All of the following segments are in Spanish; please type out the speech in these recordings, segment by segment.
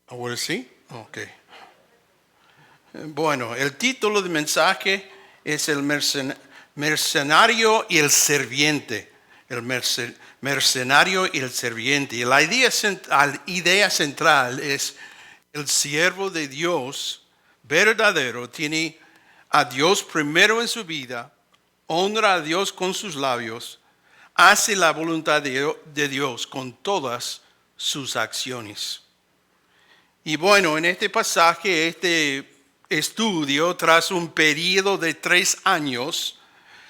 ¿Ahora sí? Ok. Bueno, el título del mensaje es el mercenario y el serviente. El mercenario y el serviente. Y la idea central es el siervo de Dios verdadero tiene a Dios primero en su vida, honra a Dios con sus labios, hace la voluntad de Dios con todas sus acciones. Y bueno, en este pasaje, este estudio, tras un periodo de 3 años,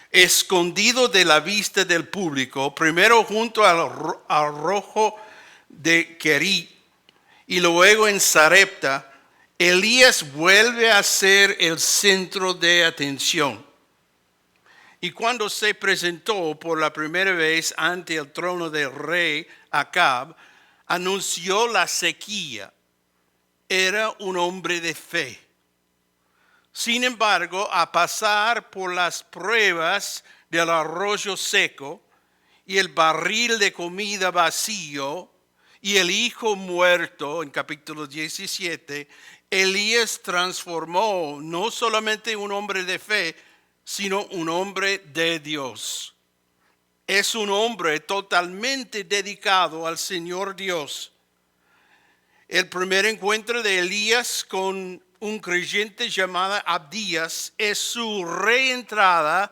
escondido de la vista del público, primero junto al arrojo de Kerit y luego en Sarepta, Elías vuelve a ser el centro de atención. Y cuando se presentó por la primera vez ante el trono del rey Acab, anunció la sequía. Era un hombre de fe. Sin embargo, a pasar por las pruebas del arroyo seco y el barril de comida vacío y el hijo muerto, en capítulo 17, Elías transformó no solamente un hombre de fe, sino un hombre de Dios. Es un hombre totalmente dedicado al Señor Dios. El primer encuentro de Elías con un creyente llamado Abdías es su reentrada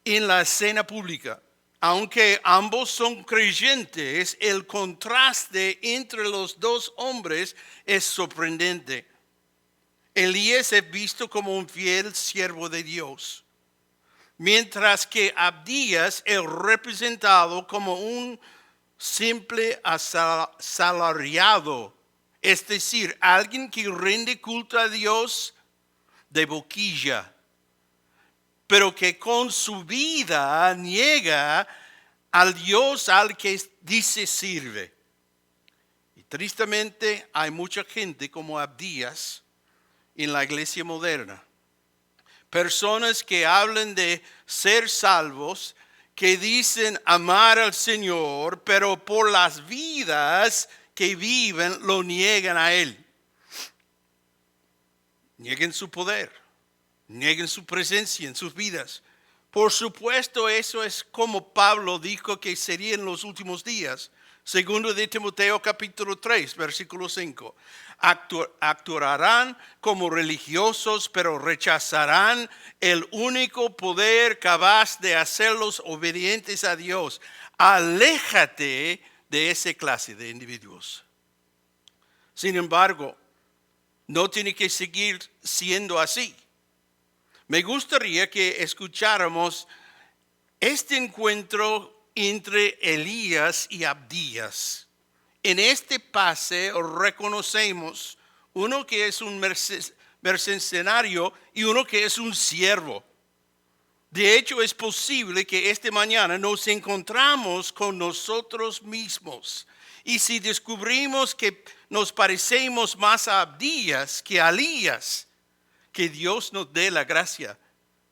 en la escena pública. Aunque ambos son creyentes, el contraste entre los dos hombres es sorprendente. Elías es visto como un fiel siervo de Dios, mientras que Abdías es representado como un simple asalariado, es decir, alguien que rinde culto a Dios de boquilla, pero que con su vida niega al Dios al que dice sirve. Y tristemente hay mucha gente como Abdías en la iglesia moderna. Personas que hablan de ser salvos, que dicen amar al Señor, pero por las vidas que viven lo niegan a Él. Nieguen su poder, nieguen su presencia en sus vidas. Por supuesto, eso es como Pablo dijo que sería en los últimos días. Segundo de Timoteo capítulo 3, versículo 5. Actuarán como religiosos, pero rechazarán el único poder capaz de hacerlos obedientes a Dios. Aléjate de esa clase de individuos. Sin embargo, no tiene que seguir siendo así. Me gustaría que escucháramos este encuentro entre Elías y Abdías. En este pase reconocemos uno que es un mercenario y uno que es un siervo. De hecho, es posible que esta mañana nos encontramos con nosotros mismos. Y si descubrimos que nos parecemos más a Abdías que a Elías, que Dios nos dé la gracia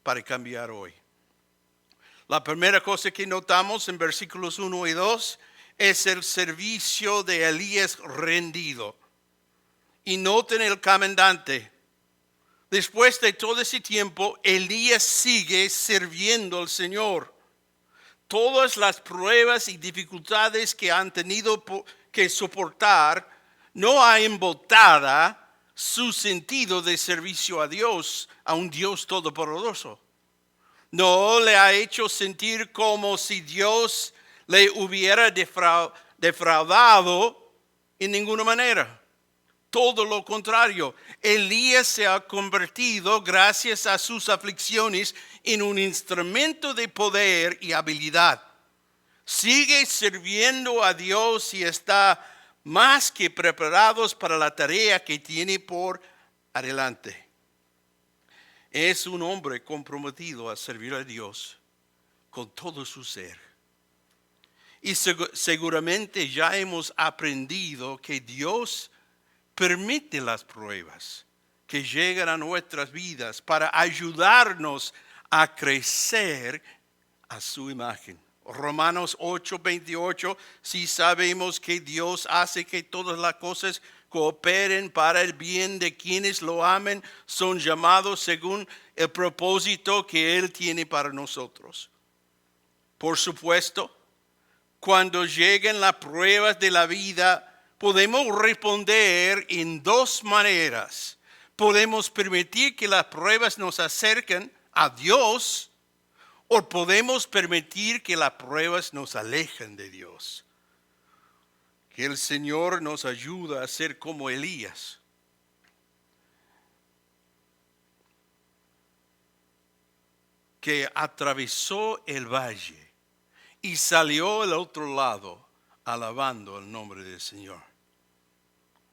para cambiar hoy. La primera cosa que notamos en versículos 1 y 2 es el servicio de Elías rendido. Y noten el comandante. Después de todo ese tiempo, Elías sigue sirviendo al Señor. Todas las pruebas y dificultades que han tenido que soportar no ha embotada su sentido de servicio a Dios, a un Dios todopoderoso. No le ha hecho sentir como si Dios le hubiera defraudado en ninguna manera. Todo lo contrario, Elías se ha convertido, gracias a sus aflicciones, en un instrumento de poder y habilidad. Sigue sirviendo a Dios y está más que preparados para la tarea que tiene por adelante. Es un hombre comprometido a servir a Dios con todo su ser. Y seguramente ya hemos aprendido que Dios permite las pruebas que llegan a nuestras vidas para ayudarnos a crecer a su imagen. Romanos 8:28, si sabemos que Dios hace que todas las cosas cooperen para el bien de quienes lo amen, son llamados según el propósito que Él tiene para nosotros. Por supuesto, cuando lleguen las pruebas de la vida, podemos responder en dos maneras. Podemos permitir que las pruebas nos acerquen a Dios, o podemos permitir que las pruebas nos alejen de Dios. Que el Señor nos ayude a ser como Elías. Que atravesó el valle y salió al otro lado alabando el nombre del Señor.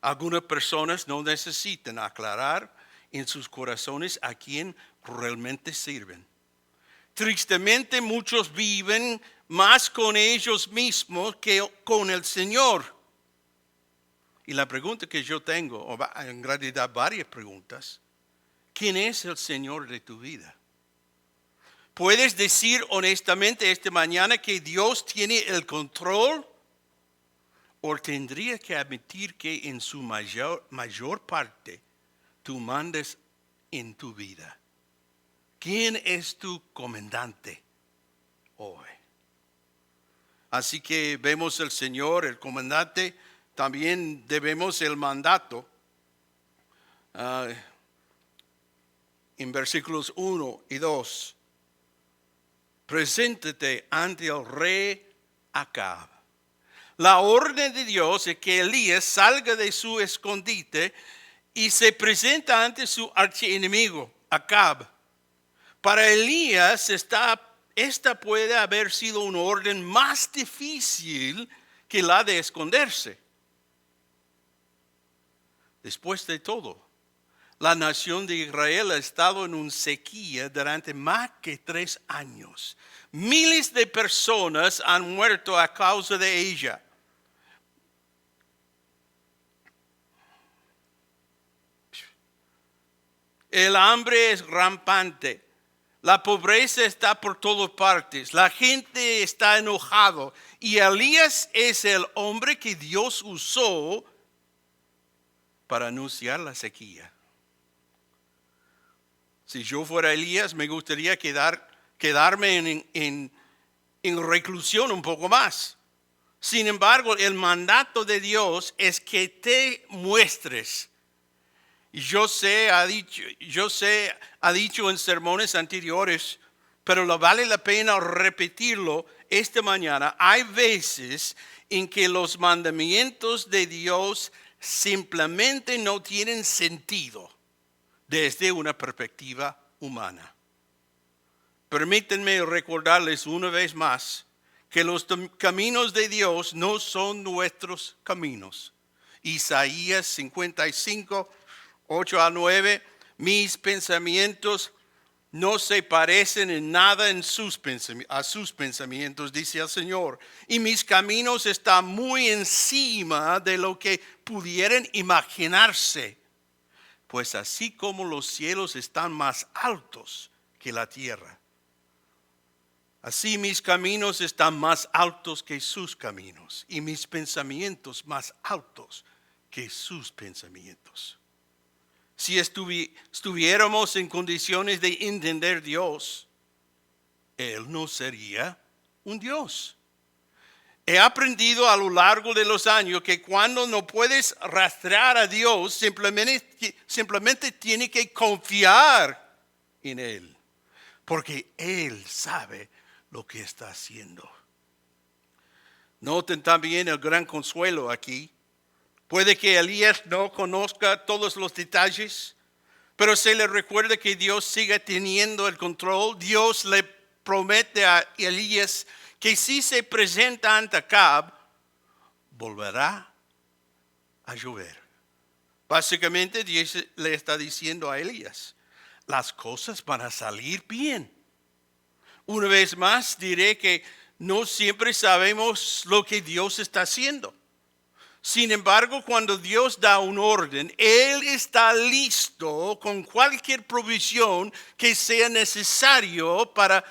Algunas personas no necesitan aclarar en sus corazones a quién realmente sirven. Tristemente muchos viven más con ellos mismos que con el Señor. Y la pregunta que yo tengo, o en realidad varias preguntas, ¿quién es el Señor de tu vida? ¿Puedes decir honestamente esta mañana que Dios tiene el control? ¿O tendría que admitir que en su mayor parte tú mandes en tu vida? ¿Quién es tu comandante hoy? Así que vemos el Señor, el comandante, también debemos el mandato. En versículos 1 y 2. Preséntate ante el rey Acab. La orden de Dios es que Elías salga de su escondite y se presenta ante su archienemigo, Acab. Para Elías, esta puede haber sido una orden más difícil que la de esconderse. Después de todo, la nación de Israel ha estado en una sequía durante más que 3 años. Miles de personas han muerto a causa de ella. El hambre es rampante. La pobreza está por todas partes. La gente está enojado. Y Elías es el hombre que Dios usó para anunciar la sequía. Si yo fuera Elías, me gustaría quedarme en reclusión un poco más. Sin embargo, el mandato de Dios es que te muestres. Yo sé, ha dicho en sermones anteriores, pero vale la pena repetirlo esta mañana. Hay veces en que los mandamientos de Dios simplemente no tienen sentido desde una perspectiva humana. Permítanme recordarles una vez más que los caminos de Dios no son nuestros caminos. Isaías 55, 8 a 9, mis pensamientos no se parecen en nada a sus pensamientos, dice el Señor. Y mis caminos están muy encima de lo que pudieran imaginarse. Pues así como los cielos están más altos que la tierra, así mis caminos están más altos que sus caminos, y mis pensamientos más altos que sus pensamientos. Si estuviéramos en condiciones de entender Dios, Él no sería un Dios. He aprendido a lo largo de los años que cuando no puedes rastrear a Dios, simplemente tiene que confiar en Él, porque Él sabe lo que está haciendo. Noten también el gran consuelo aquí. Puede que Elías no conozca todos los detalles, pero se le recuerda que Dios sigue teniendo el control. Dios le promete a Elías que si se presenta ante Acab, volverá a llover. Básicamente Dios le está diciendo a Elías, las cosas van a salir bien. Una vez más diré que no siempre sabemos lo que Dios está haciendo. Sin embargo, cuando Dios da un orden, Él está listo con cualquier provisión que sea necesario para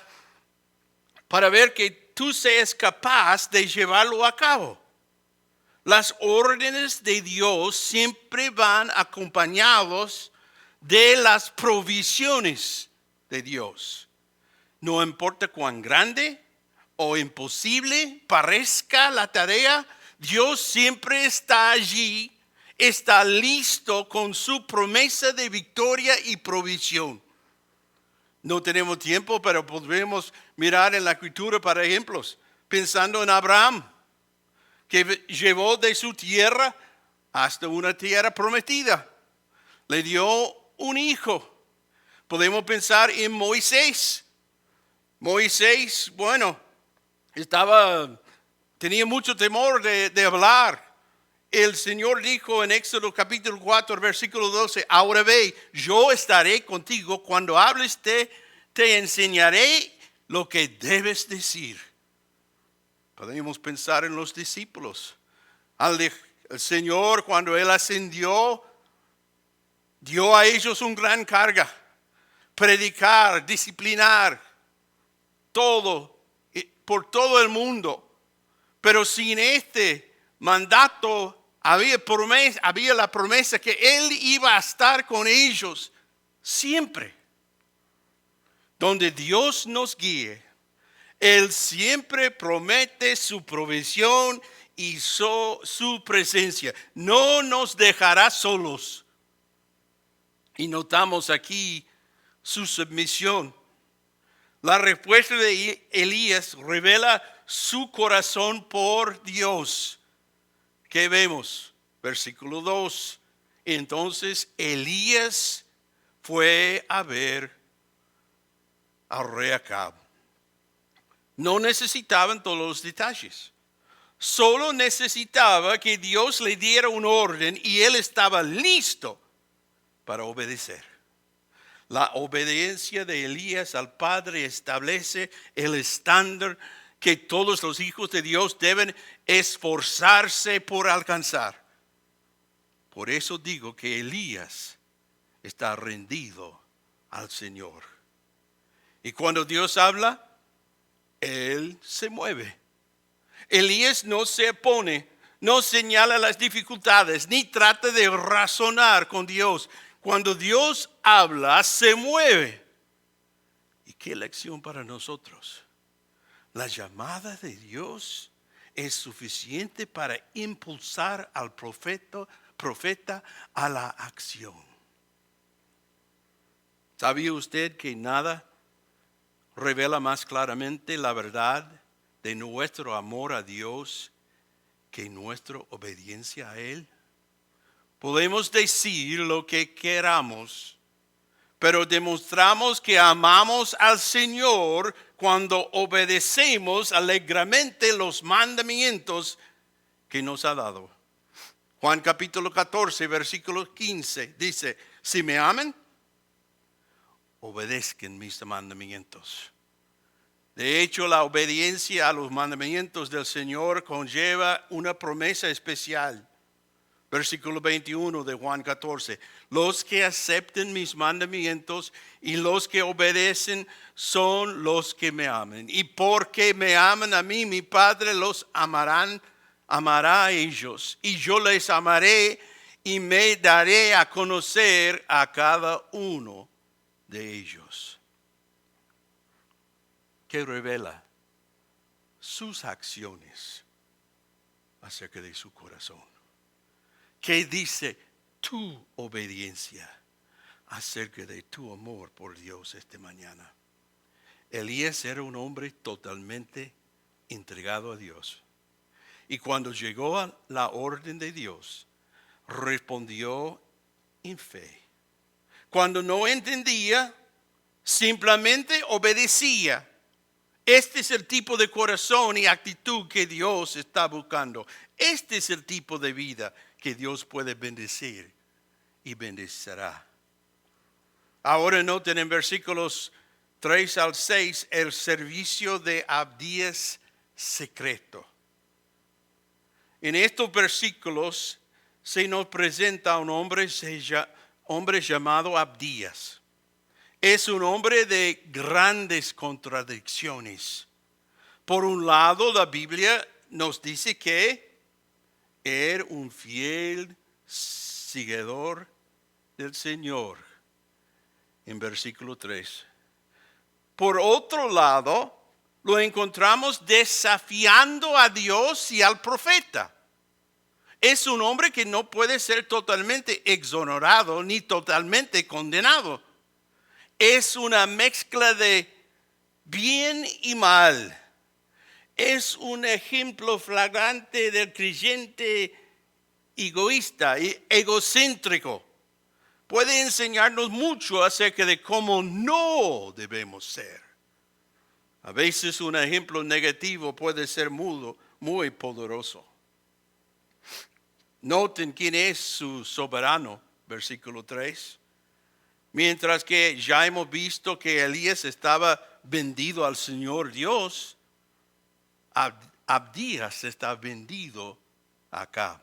ver que tú seas capaz de llevarlo a cabo. Las órdenes de Dios siempre van acompañados de las provisiones de Dios. No importa cuán grande o imposible parezca la tarea, Dios siempre está allí, está listo con su promesa de victoria y provisión. No tenemos tiempo, pero podemos mirar en la escritura para ejemplos, pensando en Abraham, que llevó de su tierra hasta una tierra prometida. Le dio un hijo. Podemos pensar en Moisés. Moisés, tenía mucho temor de hablar. El Señor dijo en Éxodo capítulo 4, versículo 12, ahora ve, yo estaré contigo cuando hables, te enseñaré lo que debes decir. Podemos pensar en los discípulos. El Señor, cuando Él ascendió, dio a ellos una gran carga. Predicar, disciplinar, todo, por todo el mundo. Pero sin este mandato había la promesa que Él iba a estar con ellos siempre. Donde Dios nos guíe, Él siempre promete su provisión y su presencia. No nos dejará solos. Y notamos aquí su submisión. La respuesta de Elías revela su corazón por Dios. ¿Qué vemos? Versículo 2. Entonces Elías fue a ver al rey Acab. No necesitaban todos los detalles. Solo necesitaba que Dios le diera un orden y él estaba listo para obedecer. La obediencia de Elías al Padre establece el estándar que todos los hijos de Dios deben esforzarse por alcanzar. Por eso digo que Elías está rendido al Señor. Y cuando Dios habla, Él se mueve. Elías no se opone, no señala las dificultades, ni trata de razonar con Dios. Cuando Dios habla, se mueve. ¿Y qué lección para nosotros? La llamada de Dios es suficiente para impulsar al profeta a la acción. ¿Sabía usted que nada revela más claramente la verdad de nuestro amor a Dios que nuestra obediencia a Él? Podemos decir lo que queramos, pero demostramos que amamos al Señor cuando obedecemos alegremente los mandamientos que nos ha dado. Juan capítulo 14, versículo 15 dice, si me aman, obedezcan mis mandamientos. De hecho, la obediencia a los mandamientos del Señor conlleva una promesa especial. Versículo 21 de Juan 14. Los que acepten mis mandamientos y los que obedecen son los que me aman. Y porque me aman a mí, mi Padre los amará a ellos. Y yo les amaré y me daré a conocer a cada uno de ellos. Que revela sus acciones acerca de su corazón. ¿Qué dice tu obediencia acerca de tu amor por Dios esta mañana? Elías era un hombre totalmente entregado a Dios. Y cuando llegó a la orden de Dios, respondió en fe. Cuando no entendía, simplemente obedecía. Este es el tipo de corazón y actitud que Dios está buscando. Este es el tipo de vida que Dios puede bendecir y bendecirá. Ahora noten en versículos 3 al 6 el servicio de Abdías secreto. En estos versículos se nos presenta un hombre llamado Abdías. Es un hombre de grandes contradicciones. Por un lado, la Biblia nos dice que era un fiel seguidor del Señor. En versículo 3. Por otro lado, lo encontramos desafiando a Dios y al profeta. Es un hombre que no puede ser totalmente exonerado ni totalmente condenado. Es una mezcla de bien y mal. Es un ejemplo flagrante del creyente egoísta y egocéntrico. Puede enseñarnos mucho acerca de cómo no debemos ser. A veces un ejemplo negativo puede ser muy poderoso. Noten quién es su soberano, versículo 3. Mientras que ya hemos visto que Elías estaba vendido al Señor Dios, Abdías está vendido a Acab.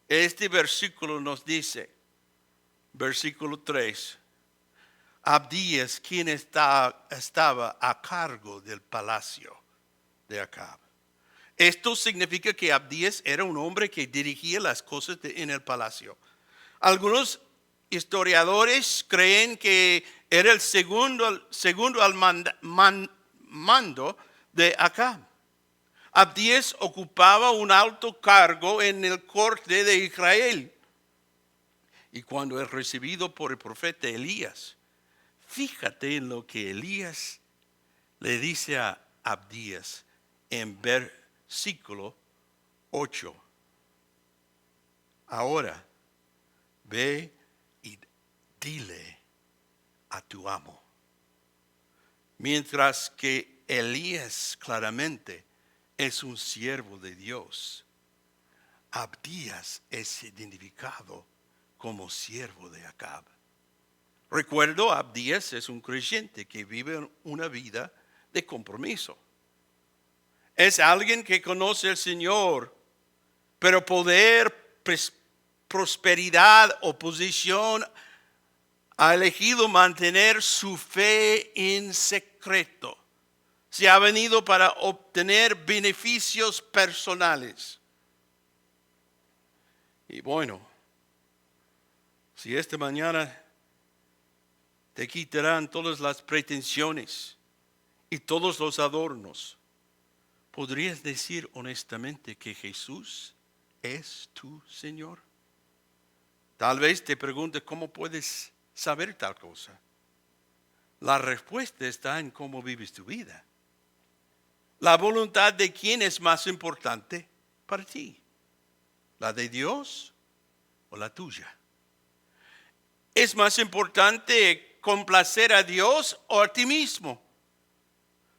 Este versículo nos dice, versículo 3, Abdías, quien estaba a cargo del palacio de Acab. Esto significa que Abdías era un hombre que dirigía las cosas en el palacio. Algunos historiadores creen que era el segundo al mando de Acab. Abdías ocupaba un alto cargo en el corte de Israel. Y cuando es recibido por el profeta Elías, fíjate en lo que Elías le dice a Abdías en versículo 8. Ahora, ve y dile a tu amo. Mientras que Elías claramente es un siervo de Dios, Abdías es identificado como siervo de Acab. Recuerdo, Abdías es un creyente que vive una vida de compromiso. Es alguien que conoce al Señor, pero poder, prosperidad o posición ha elegido mantener su fe en secreto. Se ha venido para obtener beneficios personales. Y bueno, si esta mañana te quitarán todas las pretensiones y todos los adornos, ¿podrías decir honestamente que Jesús es tu Señor? Tal vez te preguntes, ¿cómo puedes saber tal cosa? La respuesta está en cómo vives tu vida. La voluntad de quién es más importante para ti, ¿la de Dios o la tuya? ¿Es más importante complacer a Dios o a ti mismo?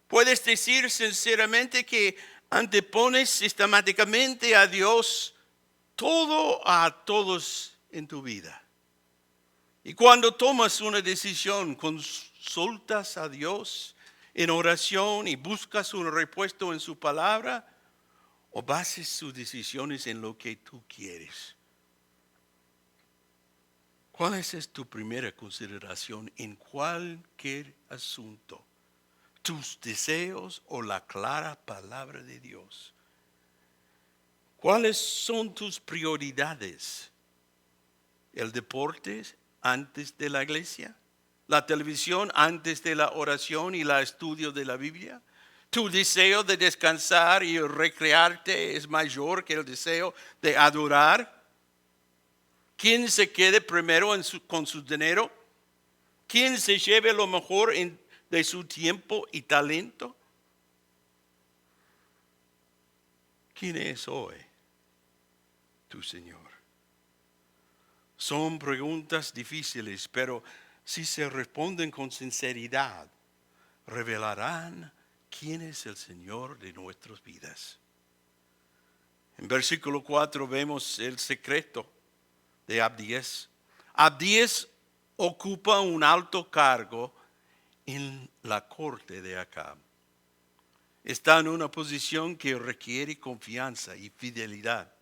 Puedes decir sinceramente que antepones sistemáticamente a Dios todo a todos en tu vida. Y cuando tomas una decisión, consultas a Dios en oración y buscas un repuesto en su palabra, o bases tus decisiones en lo que tú quieres. ¿Cuál es tu primera consideración en cualquier asunto? ¿Tus deseos o la clara palabra de Dios? ¿Cuáles son tus prioridades? ¿El deporte antes de la iglesia? ¿La televisión antes de la oración y el estudio de la Biblia? ¿Tu deseo de descansar y recrearte es mayor que el deseo de adorar? ¿Quién se quede primero con su dinero? ¿Quién se lleve lo mejor de su tiempo y talento? ¿Quién es hoy tu Señor? Son preguntas difíciles, pero si se responden con sinceridad, revelarán quién es el Señor de nuestras vidas. En versículo 4 vemos el secreto de Abdías. Abdías ocupa un alto cargo en la corte de Acab. Está en una posición que requiere confianza y fidelidad.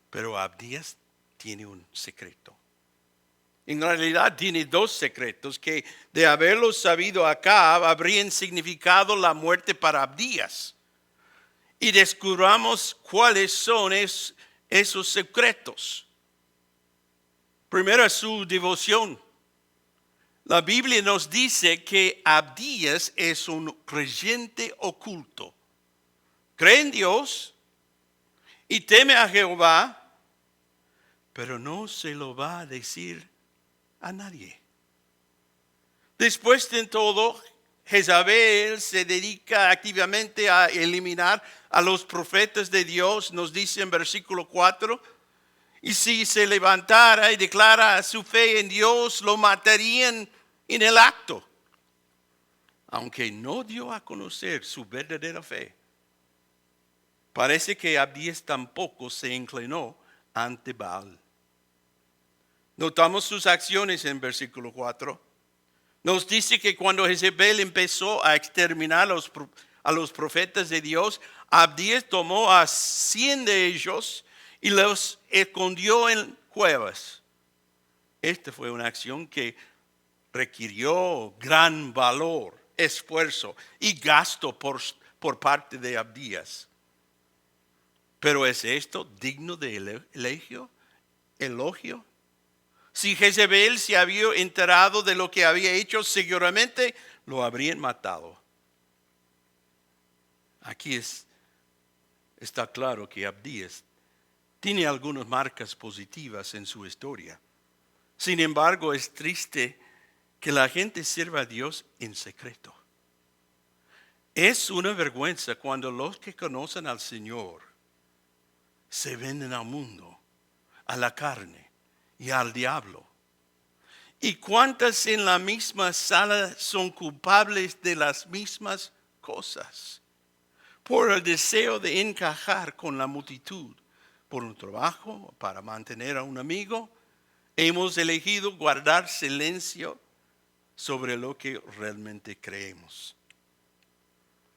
Pero Abdías tiene un secreto. En realidad tiene dos secretos que de haberlos sabido Acab habrían significado la muerte para Abdías. y descubramos cuáles son esos secretos. Primero es su devoción. La Biblia nos dice que Abdías es un creyente oculto. Cree en Dios y teme a Jehová, pero no se lo va a decir a nadie. Después de todo, Jezabel se dedica activamente a eliminar a los profetas de Dios, nos dice en versículo 4. Y si se levantara y declara su fe en Dios, lo matarían en el acto, aunque no dio a conocer su verdadera fe. Parece que Abdías tampoco se inclinó ante Baal. Notamos sus acciones en versículo 4. Nos dice que cuando Jezabel empezó a exterminar a los profetas de Dios, Abdías tomó a 100 de ellos y los escondió en cuevas. Esta fue una acción que requirió gran valor, esfuerzo y gasto por parte de Abdías. Pero ¿es esto digno de elogio? Si Jezabel se había enterado de lo que había hecho, seguramente lo habrían matado. Aquí está claro que Abdías tiene algunas marcas positivas en su historia. Sin embargo, es triste que la gente sirva a Dios en secreto. Es una vergüenza cuando los que conocen al Señor se venden al mundo, a la carne y al diablo. ¿Y cuántas en la misma sala son culpables de las mismas cosas? Por el deseo de encajar con la multitud, por un trabajo, para mantener a un amigo, hemos elegido guardar silencio sobre lo que realmente creemos.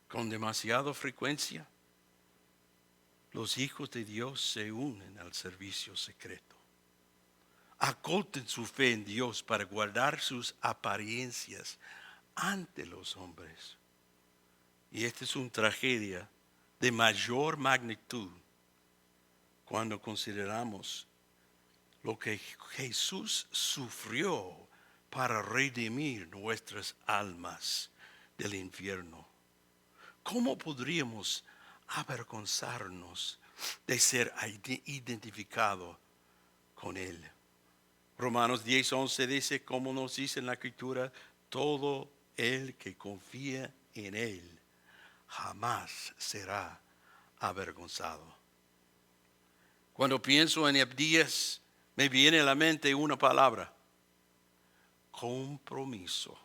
Con demasiada frecuencia, los hijos de Dios se unen al servicio secreto. Acorten su fe en Dios para guardar sus apariencias ante los hombres. Y esta es una tragedia de mayor magnitud cuando consideramos lo que Jesús sufrió para redimir nuestras almas del infierno. ¿Cómo podríamos avergonzarnos de ser identificados con Él? Romanos 10:11 dice, como nos dice en la Escritura, todo el que confía en Él jamás será avergonzado. Cuando pienso en Abdías, me viene a la mente una palabra: compromiso.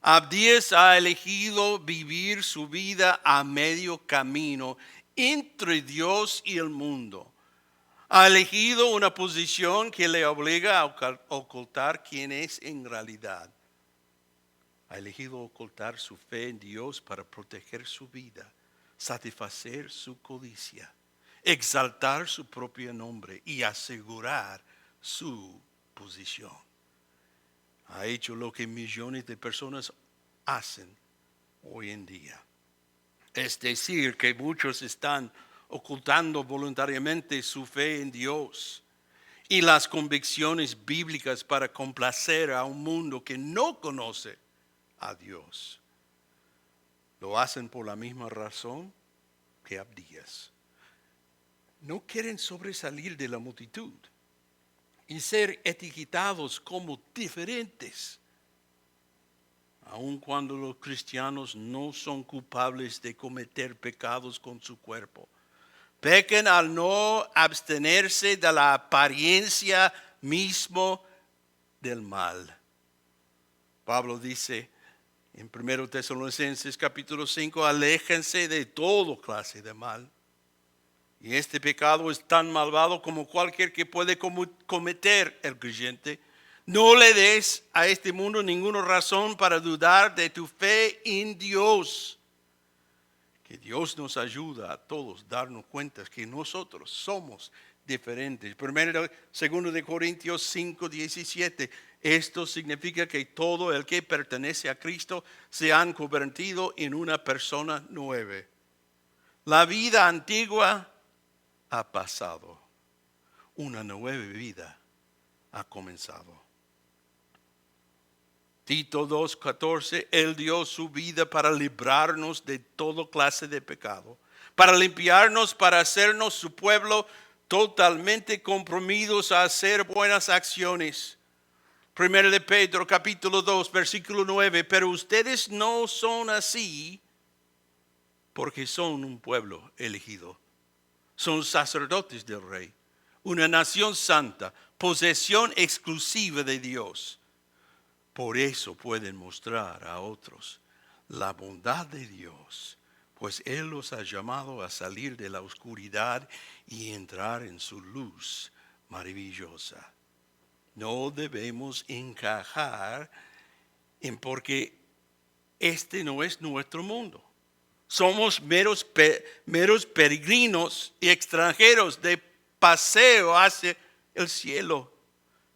Abdías ha elegido vivir su vida a medio camino entre Dios y el mundo. Ha elegido una posición que le obliga a ocultar quién es en realidad. Ha elegido ocultar su fe en Dios para proteger su vida, satisfacer su codicia, exaltar su propio nombre y asegurar su posición. Ha hecho lo que millones de personas hacen hoy en día. Es decir, que muchos están ocultando voluntariamente su fe en Dios y las convicciones bíblicas para complacer a un mundo que no conoce a Dios. Lo hacen por la misma razón que Abdías. No quieren sobresalir de la multitud y ser etiquetados como diferentes, aun cuando los cristianos no son culpables de cometer pecados con su cuerpo. Pecan al no abstenerse de la apariencia mismo del mal. Pablo dice en 1 Tesalonicenses capítulo 5, aléjense de toda clase de mal. Y este pecado es tan malvado como cualquier que puede cometer el creyente. No le des a este mundo ninguna razón para dudar de tu fe en Dios. Que Dios nos ayuda a todos a darnos cuenta que nosotros somos diferentes. 2 de Corintios 5:17. Esto significa que todo el que pertenece a Cristo se han convertido en una persona nueva. La vida antigua ha pasado. Una nueva vida ha comenzado. Tito 2:14, Él dio su vida para librarnos de toda clase de pecado, para limpiarnos, para hacernos su pueblo totalmente comprometidos a hacer buenas acciones. 1 de Pedro capítulo 2, versículo 9, pero ustedes no son así porque son un pueblo elegido. Son sacerdotes del Rey, una nación santa, posesión exclusiva de Dios. Por eso pueden mostrar a otros la bondad de Dios, pues Él los ha llamado a salir de la oscuridad y entrar en su luz maravillosa. No debemos encajar en porque este no es nuestro mundo. Somos meros peregrinos y extranjeros de paseo hacia el cielo.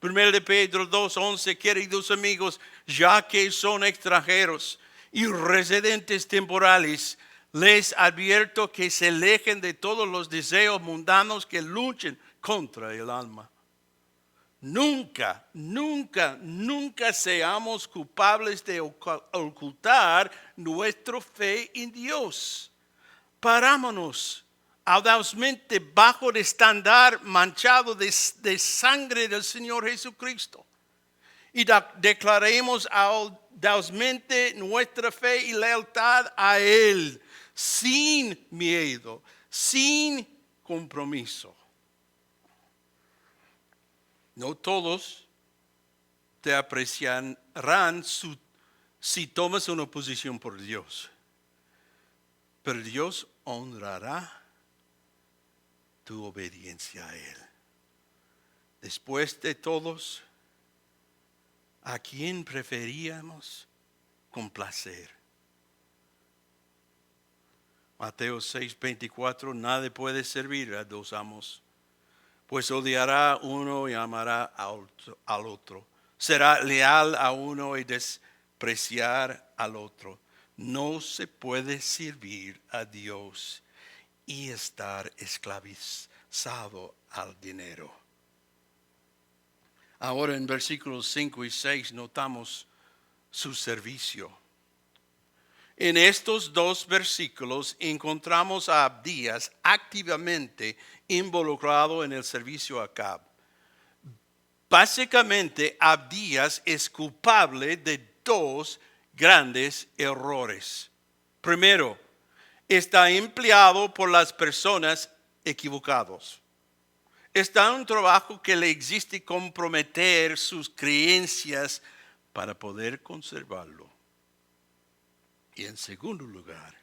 1 de Pedro 2:11, queridos amigos, ya que son extranjeros y residentes temporales, les advierto que se alejen de todos los deseos mundanos que luchen contra el alma. Nunca, nunca, nunca seamos culpables de ocultar nuestra fe en Dios. Parámonos audazmente bajo el estándar manchado de sangre del Señor Jesucristo y declaremos audazmente nuestra fe y lealtad a Él, sin miedo, sin compromiso. No todos te apreciarán si tomas una posición por Dios, pero Dios honrará tu obediencia a Él. Después de todos, ¿a quién preferíamos complacer? Mateo 6:24, nadie puede servir a dos amos, pues odiará a uno y amará al otro. Será leal a uno y despreciar al otro. No se puede servir a Dios y estar esclavizado al dinero. Ahora en versículos 5 y 6 notamos su servicio. En estos dos versículos encontramos a Abdías activamente involucrado en el servicio a Acab. Básicamente, Abdías es culpable de dos grandes errores. Primero, está empleado por las personas equivocadas. Está en un trabajo que le exige comprometer sus creencias para poder conservarlo. Y en segundo lugar,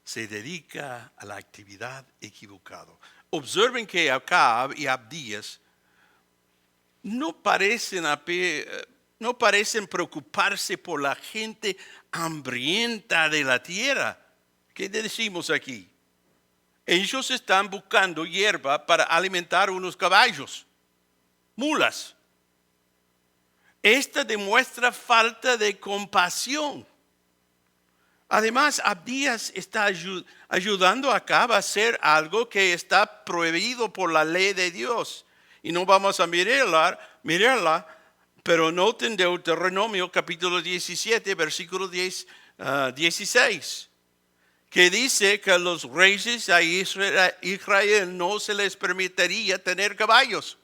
se dedica a la actividad equivocada. Observen que Acab y Abdías no parecen preocuparse por la gente hambrienta de la tierra. ¿Qué decimos aquí? Ellos están buscando hierba para alimentar unos caballos, mulas. Esta demuestra falta de compasión. Además, Abdías está ayudando a Acab a hacer algo que está prohibido por la ley de Dios. Y no vamos a mirarla, pero noten Deuteronomio capítulo 17, versículo 16, que dice que a los reyes a Israel no se les permitiría tener caballos.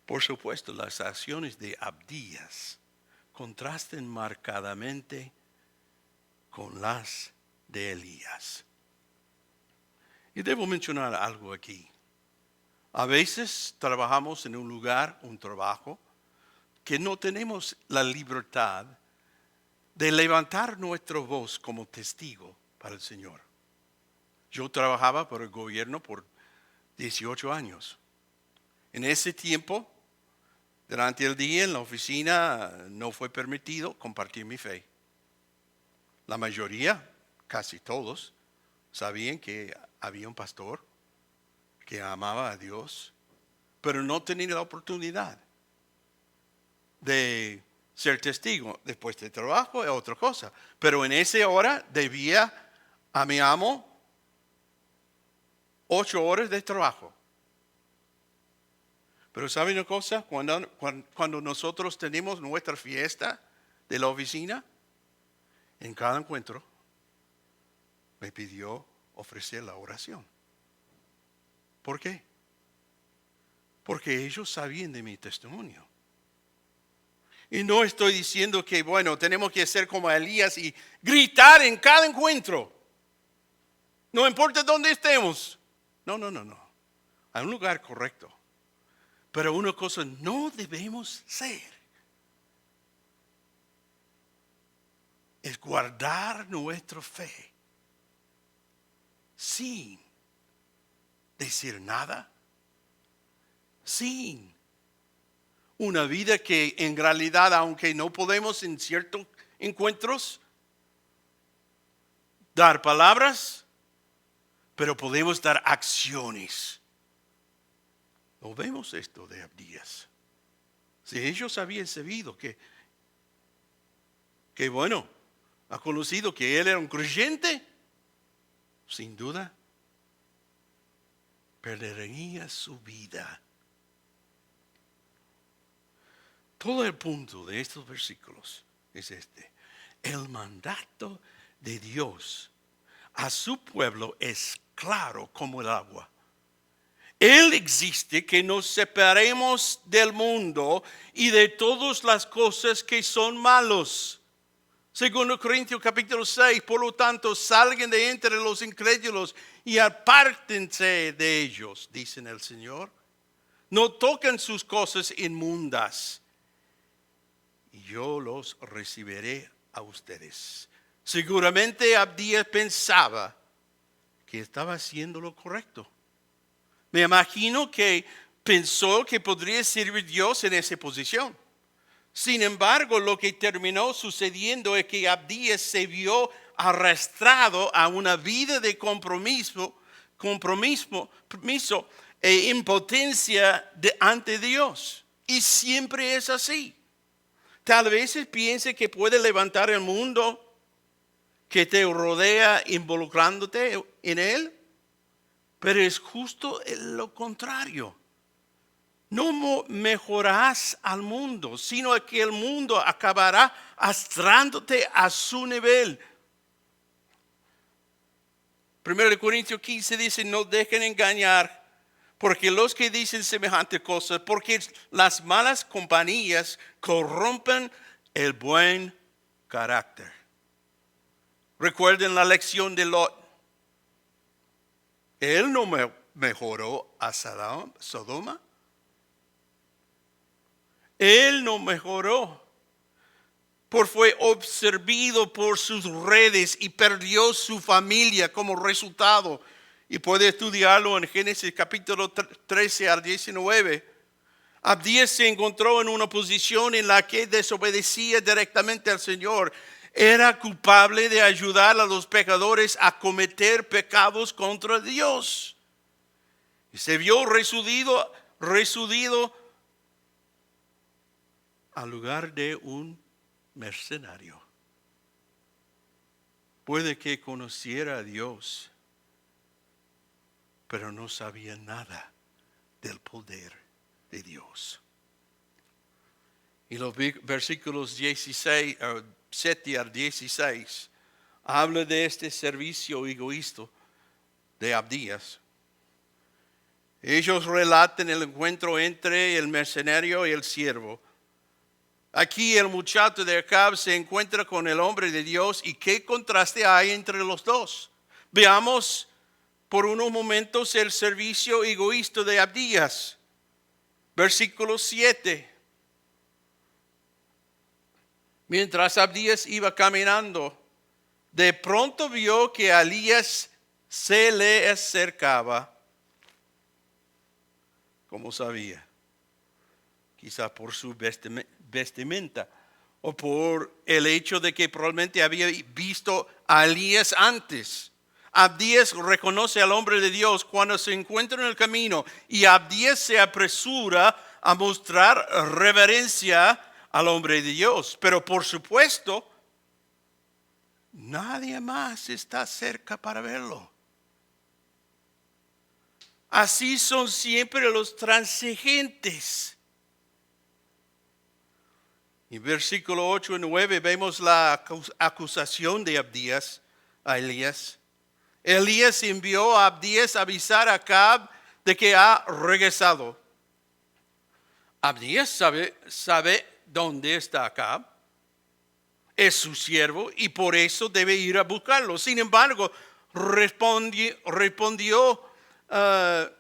Por supuesto, las acciones de Abdías contrasten marcadamente con las de Elías. Y debo mencionar algo aquí. A veces trabajamos en un lugar, un trabajo, que no tenemos la libertad de levantar nuestra voz como testigo para el Señor. Yo trabajaba para el gobierno por 18 años. En ese tiempo, durante el día en la oficina no fue permitido compartir mi fe. La mayoría, casi todos, sabían que había un pastor que amaba a Dios, pero no tenía la oportunidad de ser testigo. Después del trabajo es otra cosa. Pero en esa hora debía a mi amo 8 horas de trabajo. Pero ¿saben una cosa? Cuando nosotros tenemos nuestra fiesta de la oficina, en cada encuentro me pidió ofrecer la oración. ¿Por qué? Porque ellos sabían de mi testimonio. Y no estoy diciendo que, bueno, tenemos que ser como Elías y gritar en cada encuentro. No importa dónde estemos. No. Hay un lugar correcto. Pero una cosa no debemos ser es guardar nuestra fe sin decir nada, sin una vida que en realidad, aunque no podemos en ciertos encuentros dar palabras, pero podemos dar acciones. No vemos esto de Abdías. Si ellos habían sabido que bueno, ha conocido que él era un creyente, sin duda, perdería su vida. Todo el punto de estos versículos es este. El mandato de Dios a su pueblo es claro como el agua. Él existe que nos separemos del mundo y de todas las cosas que son malos. Segundo Corintios capítulo 6, por lo tanto, salgan de entre los incrédulos y apártense de ellos, dice el Señor. No toquen sus cosas inmundas y yo los recibiré a ustedes. Seguramente Abdías pensaba que estaba haciendo lo correcto. Me imagino que pensó que podría servir a Dios en esa posición. Sin embargo, lo que terminó sucediendo es que Abdías se vio arrastrado a una vida de compromiso e impotencia ante Dios. Y siempre es así. Tal vez piense que puede levantar el mundo que te rodea involucrándote en él. Pero es justo lo contrario. No mejorarás al mundo, sino que el mundo acabará arrastrándote a su nivel. 1 Corintios 15 dice, no dejen engañar, porque los que dicen semejantes cosas, porque las malas compañías corrompen el buen carácter. Recuerden la lección de Lot. Él no mejoró a Sodoma. Él no mejoró. Fue absorbido por sus redes y perdió su familia como resultado. Y puede estudiarlo en Génesis capítulo 13 al 19. Abdías se encontró en una posición en la que desobedecía directamente al Señor. Era culpable de ayudar a los pecadores a cometer pecados contra Dios. Y se vio resudido al lugar de un mercenario. Puede que conociera a Dios, pero no sabía nada del poder de Dios. Y los versículos 7 al 16 habla de este servicio egoísta de Abdías. Ellos relatan el encuentro entre el mercenario y el siervo. Aquí el muchacho de Acab se encuentra con el hombre de Dios y qué contraste hay entre los dos. Veamos por unos momentos el servicio egoísta de Abdías. Versículo 7. Mientras Abdías iba caminando, de pronto vio que Elías se le acercaba. ¿Cómo sabía? Quizá por su vestimenta o por el hecho de que probablemente había visto a Elías antes. Abdías reconoce al hombre de Dios cuando se encuentra en el camino y Abdías se apresura a mostrar reverencia al hombre de Dios. Pero por supuesto, nadie más está cerca para verlo. Así son siempre los transigentes. En versículo 8 y 9 vemos la acusación de Abdías a Elías. Elías envió a Abdías a avisar a Acab de que ha regresado. Abdías sabe dónde está Acab. Es su siervo y por eso debe ir a buscarlo. Sin embargo, respondió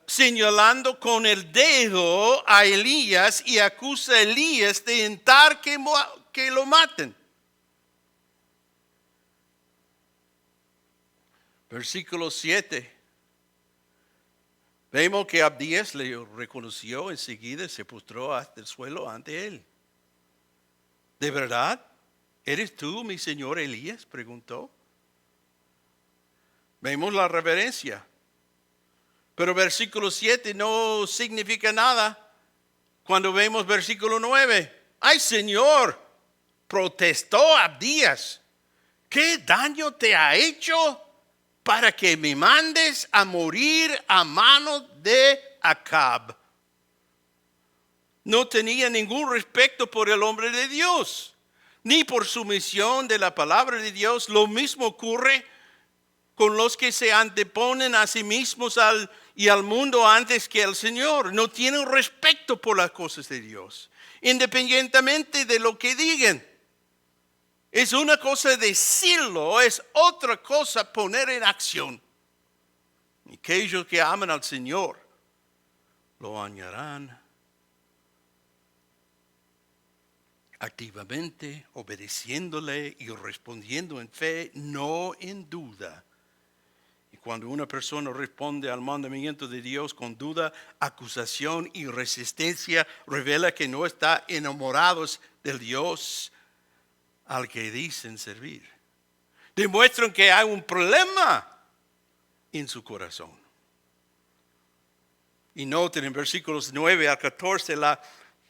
señalando con el dedo a Elías y acusa a Elías de intentar que lo maten. Versículo 7. Vemos que Abdías le reconoció enseguida, se postró hasta el suelo ante él. ¿De verdad? ¿Eres tú, mi señor Elías?, preguntó. Vemos la reverencia. Pero versículo 7 no significa nada cuando vemos versículo 9. ¡Ay, Señor!, protestó Abdías. ¿Qué daño te ha hecho para que me mandes a morir a manos de Acab? No tenía ningún respeto por el hombre de Dios, ni por su misión de la palabra de Dios. Lo mismo ocurre con los que se anteponen a sí mismos y al mundo antes que al Señor. No tienen respeto por las cosas de Dios, independientemente de lo que digan. Es una cosa decirlo, es otra cosa poner en acción. Y aquellos que aman al Señor lo añadirán activamente, obedeciéndole y respondiendo en fe, no en duda. Y cuando una persona responde al mandamiento de Dios con duda, acusación y resistencia, revela que no está enamorados del Dios al que dicen servir. Demuestran que hay un problema en su corazón. Y noten en versículos 9 al 14 la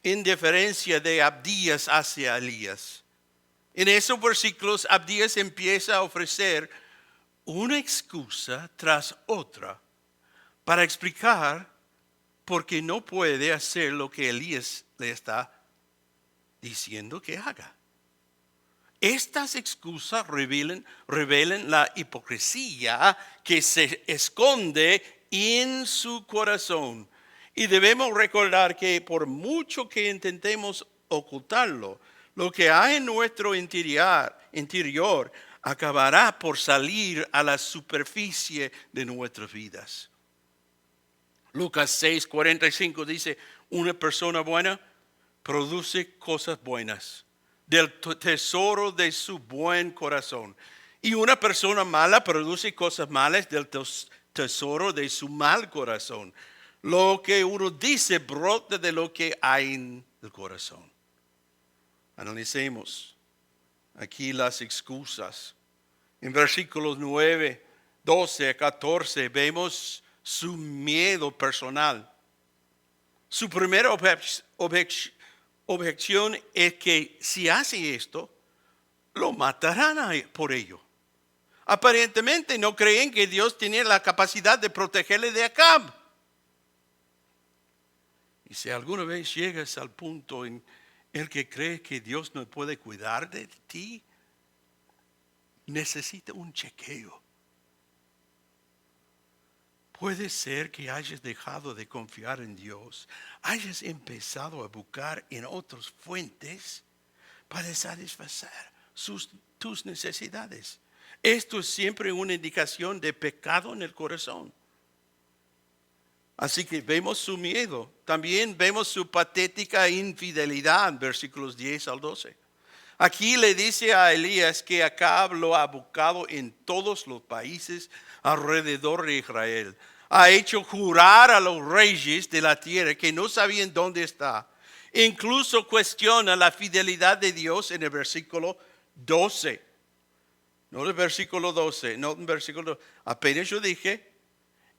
indiferencia de Abdías hacia Elías. En esos versículos, Abdías empieza a ofrecer una excusa tras otra para explicar por qué no puede hacer lo que Elías le está diciendo que haga. Estas excusas revelan la hipocresía que se esconde en su corazón. Y debemos recordar que por mucho que intentemos ocultarlo, lo que hay en nuestro interior acabará por salir a la superficie de nuestras vidas. Lucas 6:45 dice, una persona buena produce cosas buenas del tesoro de su buen corazón. Y una persona mala produce cosas malas del tesoro de su mal corazón. Lo que uno dice brota de lo que hay en el corazón. Analicemos aquí las excusas. En versículos 9, 12 a 14 vemos su miedo personal. Su primera objeción es que si hace esto, lo matarán por ello. Aparentemente no creen que Dios tiene la capacidad de protegerle de Acab. Y si alguna vez llegas al punto en el que crees que Dios no puede cuidar de ti, necesita un chequeo. Puede ser que hayas dejado de confiar en Dios, hayas empezado a buscar en otras fuentes para satisfacer tus necesidades. Esto es siempre una indicación de pecado en el corazón. Así que vemos su miedo. También vemos su patética infidelidad, versículos 10 al 12. Aquí le dice a Elías que Acab lo ha buscado en todos los países alrededor de Israel. Ha hecho jurar a los reyes de la tierra que no sabían dónde está. Incluso cuestiona la fidelidad de Dios en el versículo 12. No el versículo 12, no el versículo 12. Apenas yo dije,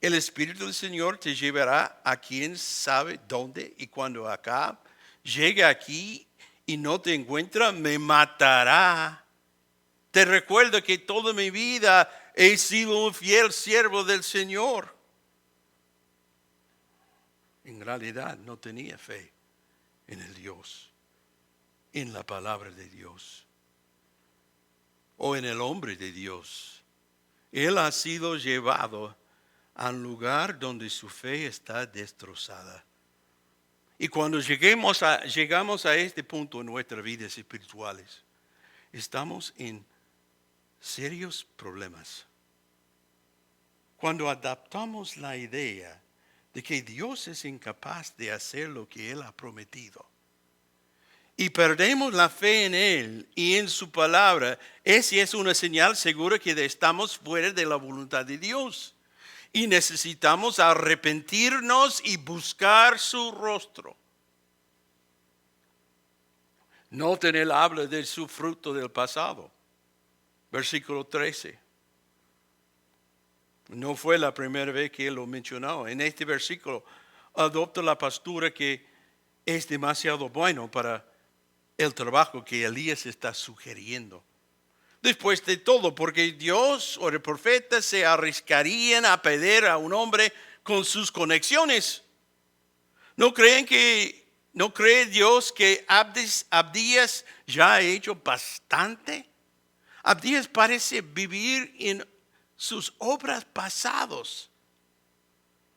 el Espíritu del Señor te llevará a quien sabe dónde, y cuando Acab llegue aquí y no te encuentra, me matará. Te recuerdo que toda mi vida he sido un fiel siervo del Señor. En realidad no tenía fe en el Dios, en la palabra de Dios o en el hombre de Dios. Él ha sido llevado a un lugar donde su fe está destrozada. Y cuando llegamos a este punto en nuestras vidas espirituales, estamos en serios problemas. Cuando adaptamos la idea de que Dios es incapaz de hacer lo que Él ha prometido y perdemos la fe en Él y en su palabra, esa es una señal segura que estamos fuera de la voluntad de Dios y necesitamos arrepentirnos y buscar su rostro. Noten, él habla de su fruto del pasado. Versículo 13. No fue la primera vez que él lo mencionó. En este versículo adopta la postura que es demasiado bueno para el trabajo que Elías está sugiriendo. Después de todo, porque Dios o el profeta se arriesgarían a pedir a un hombre con sus conexiones. ¿No cree Dios que Abdías ya ha hecho bastante? Abdías parece vivir en sus obras pasadas.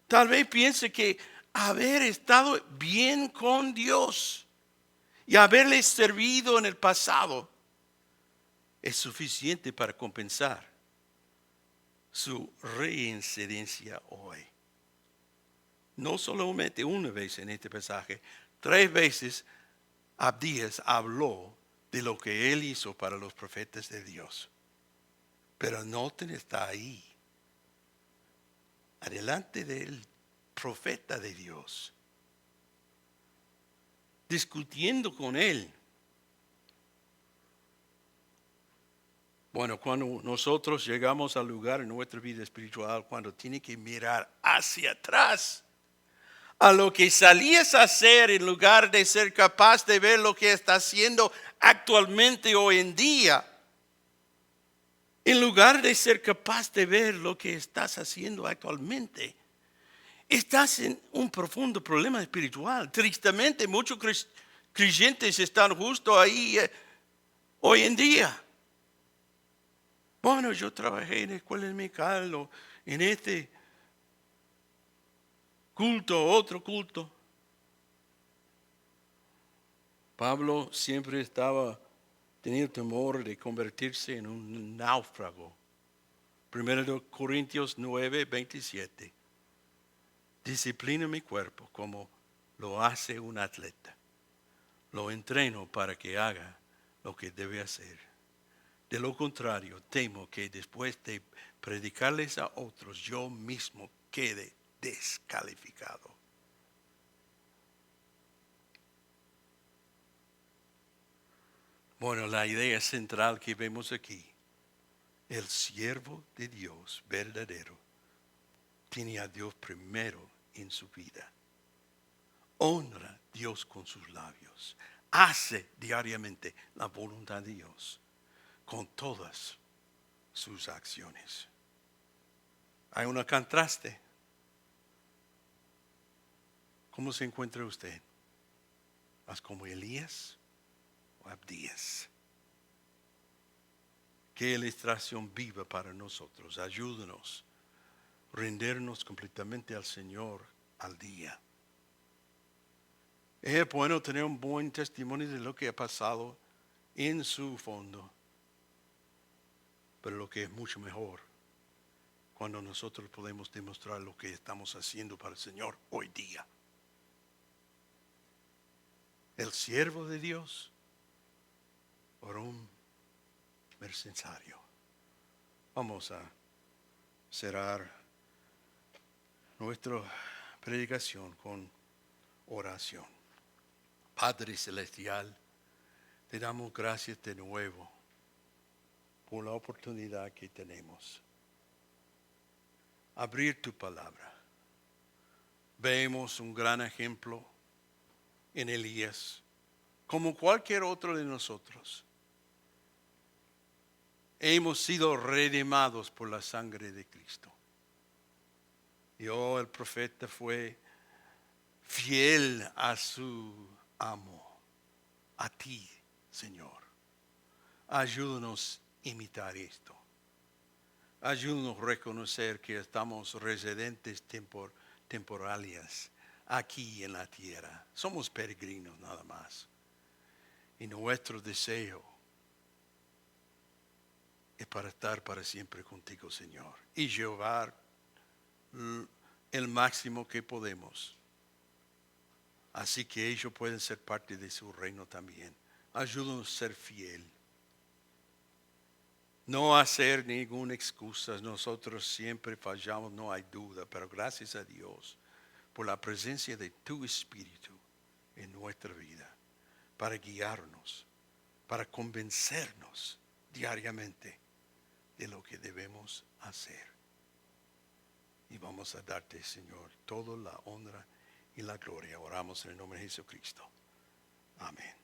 Tal vez piense que haber estado bien con Dios y haberle servido en el pasado es suficiente para compensar su reincidencia hoy. No solamente una vez en este pasaje, 3 veces Abdías habló de lo que él hizo para los profetas de Dios. Pero noten, está ahí, adelante del profeta de Dios, discutiendo con él. Bueno, cuando nosotros llegamos al lugar en nuestra vida espiritual, cuando tiene que mirar hacia atrás, a lo que salías a hacer en lugar de ser capaz de ver lo que está haciendo actualmente hoy en día. En lugar de ser capaz de ver lo que estás haciendo actualmente, estás en un profundo problema espiritual. Tristemente, muchos creyentes están justo ahí hoy en día. Bueno, yo trabajé en la escuela dominical o en este culto, otro culto. Pablo siempre tenía temor de convertirse en un náufrago. 1 Corintios 9, 27. Disciplino mi cuerpo como lo hace un atleta. Lo entreno para que haga lo que debe hacer. De lo contrario, temo que después de predicarles a otros, yo mismo quede descalificado. Bueno, la idea central que vemos aquí, el siervo de Dios verdadero tiene a Dios primero en su vida. Honra a Dios con sus labios. Hace diariamente la voluntad de Dios con todas sus acciones. Hay un contraste. ¿Cómo se encuentra usted? ¿Más como Elías o Abdías? Qué ilustración viva para nosotros. Ayúdanos a rendernos completamente al Señor al día. Es bueno tener un buen testimonio de lo que ha pasado en su fondo. Pero lo que es mucho mejor, cuando nosotros podemos demostrar lo que estamos haciendo para el Señor hoy día. El siervo de Dios por un mercenario. Vamos a cerrar nuestra predicación con oración. Padre Celestial, te damos gracias de nuevo por la oportunidad que tenemos. Abrir tu palabra. Vemos un gran ejemplo en Elías, como cualquier otro de nosotros. hemos sido redimidos por la sangre de Cristo. Y el profeta fue fiel a su amo, a ti, Señor. Ayúdanos a imitar esto. Ayúdanos a reconocer que estamos residentes temporales aquí en la tierra. Somos peregrinos nada más. Y nuestro deseo es para estar para siempre contigo, Señor. Y llevar el máximo que podemos. Así que ellos pueden ser parte de su reino también. Ayúdanos a ser fiel. No hacer ninguna excusa. Nosotros siempre fallamos, no hay duda. Pero gracias a Dios por la presencia de tu Espíritu en nuestra vida. Para guiarnos, para convencernos diariamente de lo que debemos hacer. Y vamos a darte, Señor, toda la honra y la gloria. Oramos en el nombre de Jesucristo. Amén.